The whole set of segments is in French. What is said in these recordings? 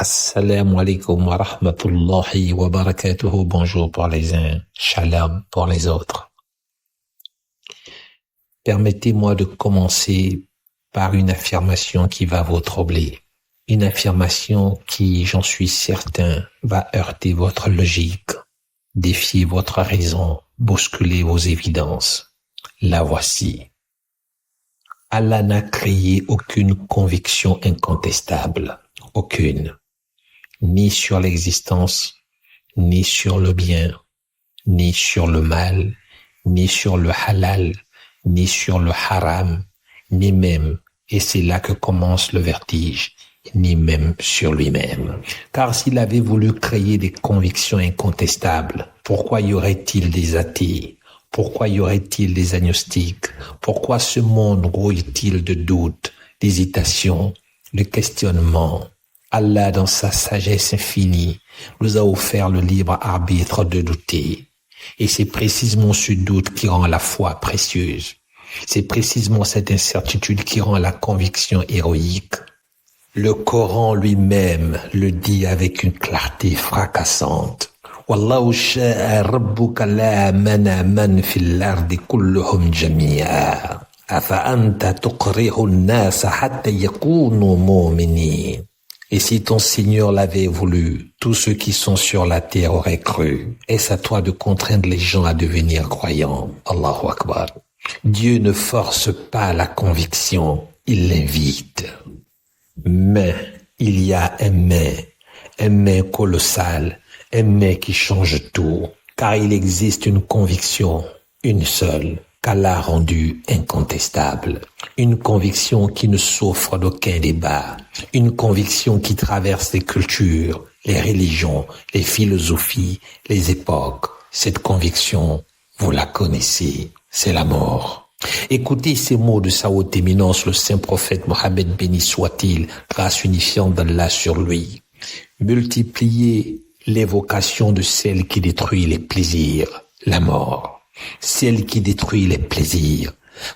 Assalamu alaikum wa rahmatullahi wa barakatuhu. Bonjour pour les uns, shalom pour les autres. Permettez-moi de commencer par une affirmation qui va vous troubler. Une affirmation qui, j'en suis certain, va heurter votre logique, défier votre raison, bousculer vos évidences. La voici. Allah n'a créé aucune conviction incontestable. Aucune. Ni sur l'existence, ni sur le bien, ni sur le mal, ni sur le halal, ni sur le haram, ni même, et c'est là que commence le vertige, ni même sur lui-même. Car s'il avait voulu créer des convictions incontestables, pourquoi y aurait-il des athées? Pourquoi y aurait-il des agnostiques? Pourquoi ce monde grouille-t-il de doutes, d'hésitations, de questionnements? Allah, dans sa sagesse infinie, nous a offert le libre arbitre de douter. Et c'est précisément ce doute qui rend la foi précieuse. C'est précisément cette incertitude qui rend la conviction héroïque. Le Coran lui-même le dit avec une clarté fracassante. Wallahu sha'a rabbuka la amana man fil ardi kulluhum jami'a. Afa anta tuqrihu an-nasa hatta yakunu mu'minin. Et si ton Seigneur l'avait voulu, tous ceux qui sont sur la terre auraient cru. Est-ce à toi de contraindre les gens à devenir croyants? Allahu Akbar. Dieu ne force pas la conviction, il l'invite. Mais il y a un mais colossal, un mais qui change tout. Car il existe une conviction, une seule, qu'Allah a rendue incontestable. Une conviction qui ne souffre d'aucun débat. Une conviction qui traverse les cultures, les religions, les philosophies, les époques. Cette conviction, vous la connaissez, c'est la mort. Écoutez ces mots de sa haute éminence, le saint prophète Mohammed béni soit-il, grâce unifiante d'Allah sur lui. Multipliez l'évocation de celle qui détruit les plaisirs, la mort. Celle qui détruit les plaisirs,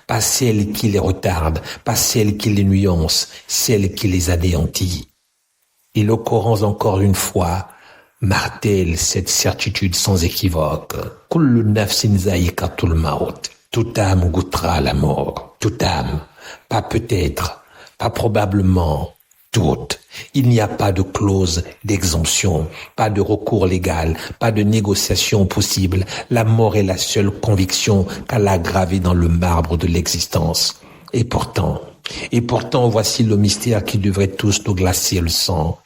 pas celle qui les retarde, pas celle qui les nuance, celle qui les anéantit. Et le Coran, encore une fois, martèle cette certitude sans équivoque. Kullu nafsin za'iqatul maut. Toute âme goûtera la mort. Toute âme, pas peut-être, pas probablement, toute. Il n'y a pas de clause d'exemption, pas de recours légal, pas de négociation possible. La mort est la seule conviction qu'Allah a gravée dans le marbre de l'existence. Et pourtant, voici le mystère qui devrait tous nous glacer le sang.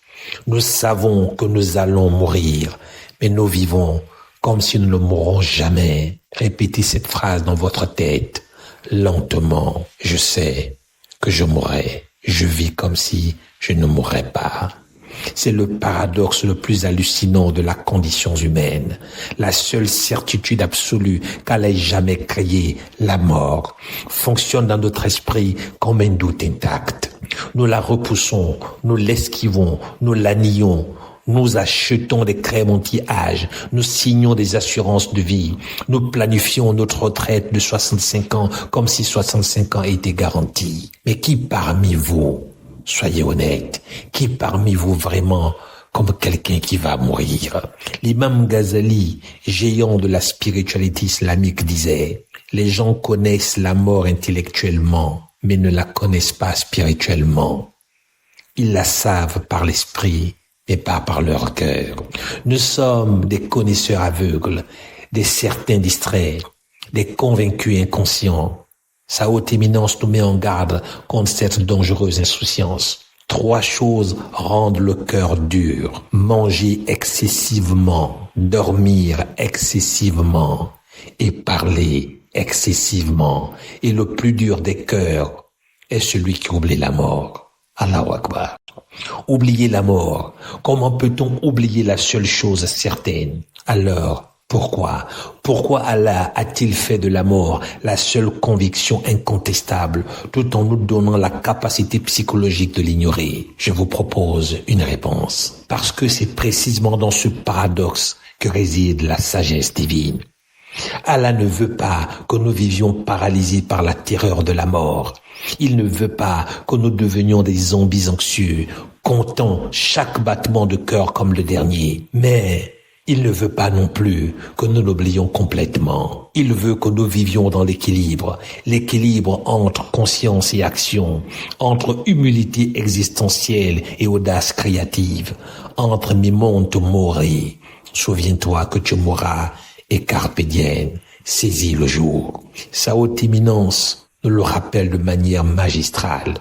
Nous savons que nous allons mourir, mais nous vivons comme si nous ne mourrons jamais. Répétez cette phrase dans votre tête, lentement. Je sais que je mourrai. Je vis comme si je ne mourrais pas. C'est le paradoxe le plus hallucinant de la condition humaine. La seule certitude absolue qu'Allah ait jamais créé, la mort, fonctionne dans notre esprit comme un doute intact. Nous la repoussons, nous l'esquivons, nous la nions. Nous achetons des crèmes anti-âge, nous signons des assurances de vie, nous planifions notre retraite de 65 ans comme si 65 ans étaient garantis. Mais qui parmi vous, soyez honnête, qui parmi vous vraiment comme quelqu'un qui va mourir? L'imam Ghazali, géant de la spiritualité islamique, disait « Les gens connaissent la mort intellectuellement, mais ne la connaissent pas spirituellement. Ils la savent par l'esprit, mais pas par leur cœur. Nous sommes des connaisseurs aveugles, des certains distraits, des convaincus inconscients. Sa haute éminence nous met en garde contre cette dangereuse insouciance. 3 choses rendent le cœur dur. Manger excessivement, dormir excessivement et parler excessivement. Et le plus dur des cœurs est celui qui oublie la mort. Allahu Akbar. Oublier la mort. Comment peut-on oublier la seule chose certaine? Alors, pourquoi Allah a-t-il fait de la mort la seule conviction incontestable tout en nous donnant la capacité psychologique de l'ignorer? Je vous propose une réponse. Parce que c'est précisément dans ce paradoxe que réside la sagesse divine. Allah ne veut pas que nous vivions paralysés par la terreur de la mort. Il ne veut pas que nous devenions des zombies anxieux, comptant chaque battement de cœur comme le dernier. Mais il ne veut pas non plus que nous l'oublions complètement. Il veut que nous vivions dans l'équilibre entre conscience et action, entre humilité existentielle et audace créative, entre memento mori, souviens-toi que tu mourras, et carpe diem, saisis le jour. Sa haute éminence nous le rappelle de manière magistrale.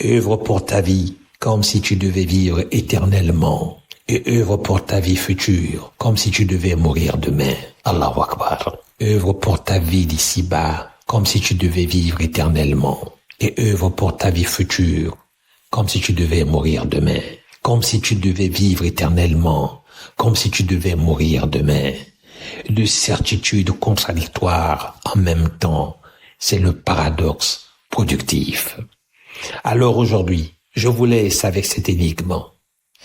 Œuvre pour ta vie comme si tu devais vivre éternellement. Et œuvre pour ta vie future, comme si tu devais mourir demain. Allahu Akbar. Œuvre pour ta vie d'ici-bas, comme si tu devais vivre éternellement. Et œuvre pour ta vie future, comme si tu devais mourir demain. Comme si tu devais vivre éternellement, comme si tu devais mourir demain. Deux certitudes contradictoires en même temps, c'est le paradoxe productif. Alors aujourd'hui, je vous laisse avec cette énigme.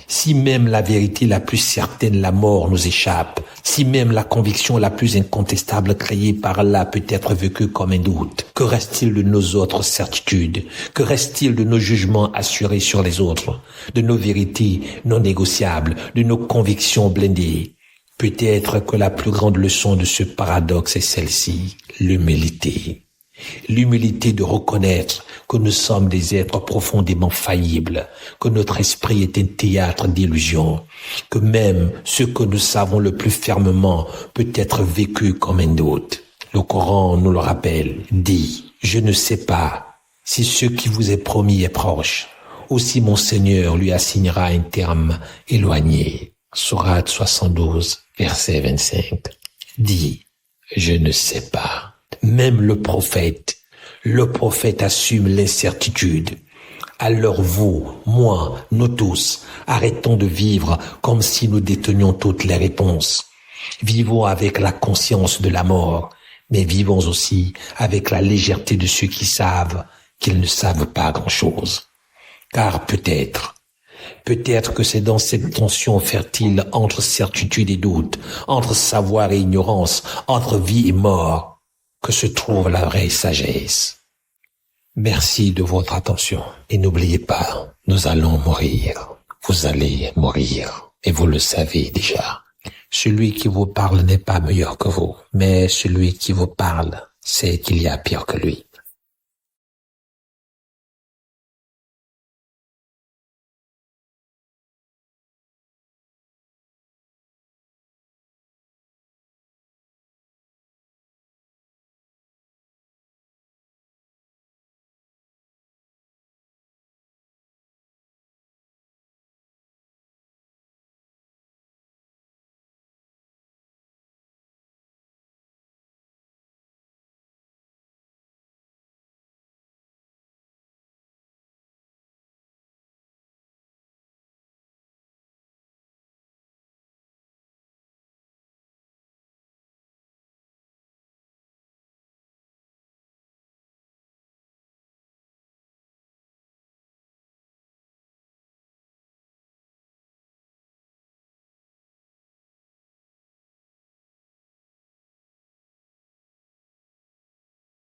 Si même la vérité la plus certaine, la mort, nous échappe, si même la conviction la plus incontestable créée par Allah peut être vécue comme un doute, que reste-t-il de nos autres certitudes? Que reste-t-il de nos jugements assurés sur les autres? De nos vérités non négociables? De nos convictions blindées? Peut-être que la plus grande leçon de ce paradoxe est celle-ci, l'humilité. L'humilité de reconnaître que nous sommes des êtres profondément faillibles, que notre esprit est un théâtre d'illusions, que même ce que nous savons le plus fermement peut être vécu comme un doute. Le Coran nous le rappelle, dit « Je ne sais pas si ce qui vous est promis est proche, ou si mon Seigneur lui assignera un terme éloigné. » Sourate 72, verset 25. Dit « Je ne sais pas ». Même le prophète assume l'incertitude. Alors vous, moi, nous tous, arrêtons de vivre comme si nous détenions toutes les réponses. Vivons avec la conscience de la mort, mais vivons aussi avec la légèreté de ceux qui savent qu'ils ne savent pas grand-chose. Car peut-être que c'est dans cette tension fertile entre certitude et doute, entre savoir et ignorance, entre vie et mort, que se trouve la vraie sagesse. Merci de votre attention et n'oubliez pas, nous allons mourir. Vous allez mourir et vous le savez déjà. Celui qui vous parle n'est pas meilleur que vous, mais celui qui vous parle sait qu'il y a pire que lui.